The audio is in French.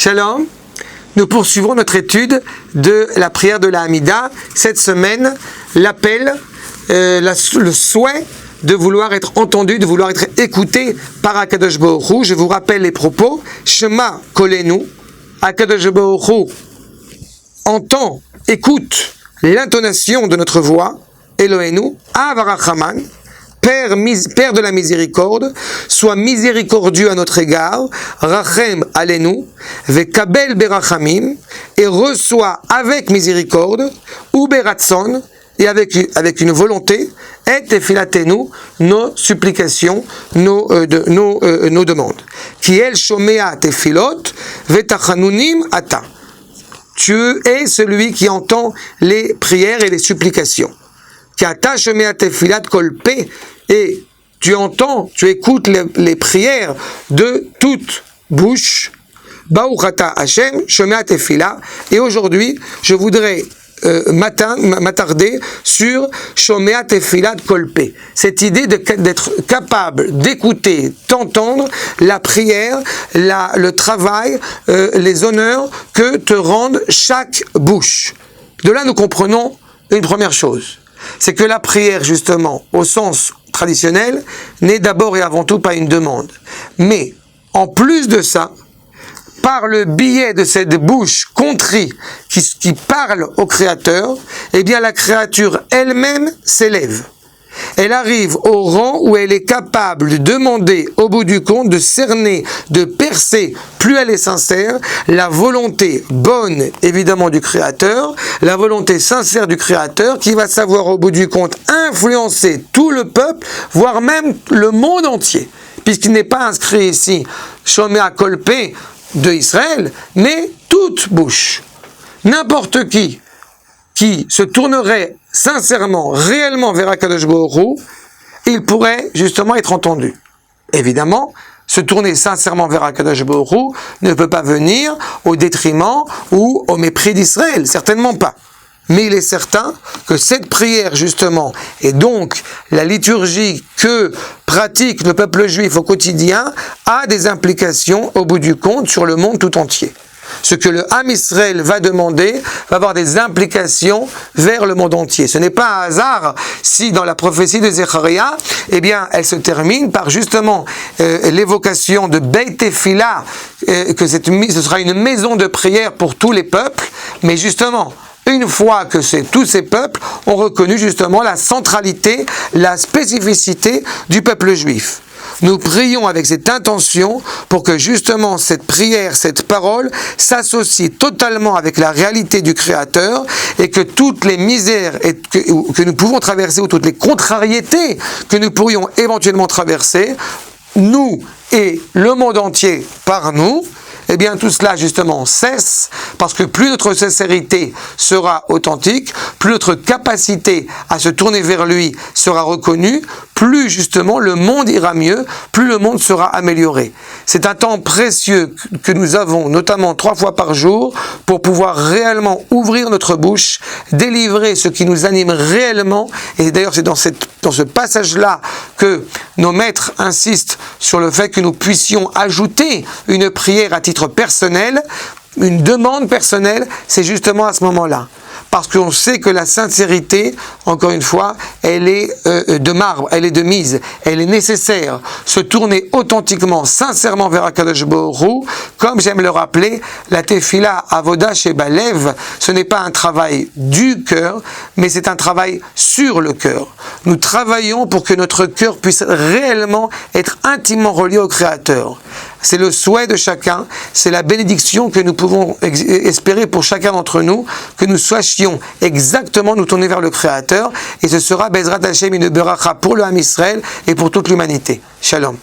Shalom, nous poursuivons notre étude de la prière de la Hamida. Cette semaine, l'appel, le souhait de vouloir être entendu, de vouloir être écouté par Akadosh Baruch Hu. Je vous rappelle les propos. Shema kolenu, Akadosh Baruch Hu entend, écoute l'intonation de notre voix. Elohenu, Avarachaman, Père de la miséricorde, sois miséricordieux à notre égard, Rachem alenu, Vekabel berachamim, et reçois avec miséricorde, ou beratson, et avec une volonté, et tefilatenu, nos supplications, nos demandes. Qui el shomea tefilot, vetachanunim ata. Tu es celui qui entend les prières et les supplications. Et tu entends, tu écoutes les prières de toute bouche. Et aujourd'hui, je voudrais m'attarder sur Shomea Tefilat Kolpe. Cette idée d'être capable d'écouter, d'entendre la prière, le travail, les honneurs que te rendent chaque bouche. De là, nous comprenons une première chose. C'est que la prière, justement, au sens traditionnel, n'est d'abord et avant tout pas une demande. Mais, en plus de ça, par le biais de cette bouche contrie qui parle au Créateur, eh bien la créature elle-même s'élève. Elle arrive au rang où elle est capable de demander, au bout du compte, de cerner, de percer, plus elle est sincère, la volonté bonne, évidemment, du Créateur, la volonté sincère du Créateur, qui va savoir, au bout du compte, influencer tout le peuple, voire même le monde entier, puisqu'il n'est pas inscrit ici, Shomea Kolpe de Israël, mais toute bouche. N'importe qui se tournerait sincèrement, réellement vers Akadosh Baruch Hu, il pourrait justement être entendu. Évidemment, se tourner sincèrement vers Akadosh Baruch Hu ne peut pas venir au détriment ou au mépris d'Israël, certainement pas. Mais il est certain que cette prière, justement, et donc la liturgie que pratique le peuple juif au quotidien, a des implications, au bout du compte, sur le monde tout entier. Ce que le Ham Israël va demander va avoir des implications vers le monde entier. Ce n'est pas un hasard si dans la prophétie de Zecharia, eh bien, elle se termine par justement l'évocation de Beit Tefila, que ce sera une maison de prière pour tous les peuples, mais justement, une fois que tous ces peuples ont reconnu justement la centralité, la spécificité du peuple juif. Nous prions avec cette intention pour que justement cette prière, cette parole s'associe totalement avec la réalité du Créateur et que toutes les misères que nous pouvons traverser ou toutes les contrariétés que nous pourrions éventuellement traverser, nous et le monde entier par nous, eh bien tout cela justement cesse, parce que plus notre sincérité sera authentique, plus notre capacité à se tourner vers lui sera reconnue, plus justement le monde ira mieux, plus le monde sera amélioré. C'est un temps précieux que nous avons, notamment 3 fois par jour, pour pouvoir réellement ouvrir notre bouche, délivrer ce qui nous anime réellement, et d'ailleurs c'est dans ce passage-là que nos maîtres insistent sur le fait que nous puissions ajouter une prière à titre personnel, une demande personnelle, c'est justement à ce moment-là. Parce qu'on sait que la sincérité, encore une fois, elle est de marbre, elle est de mise, elle est nécessaire. Se tourner authentiquement, sincèrement vers Akadosh Baruch Hu, comme j'aime le rappeler, la tefila avoda shebalev, ce n'est pas un travail du cœur, mais c'est un travail sur le cœur. Nous travaillons pour que notre cœur puisse réellement être intimement relié au Créateur. C'est le souhait de chacun, c'est la bénédiction que nous pouvons espérer pour chacun d'entre nous, que nous sachions exactement nous tourner vers le Créateur, et ce sera Bezrat Hashem une beracha pour le Ham Israël et pour toute l'humanité. Shalom.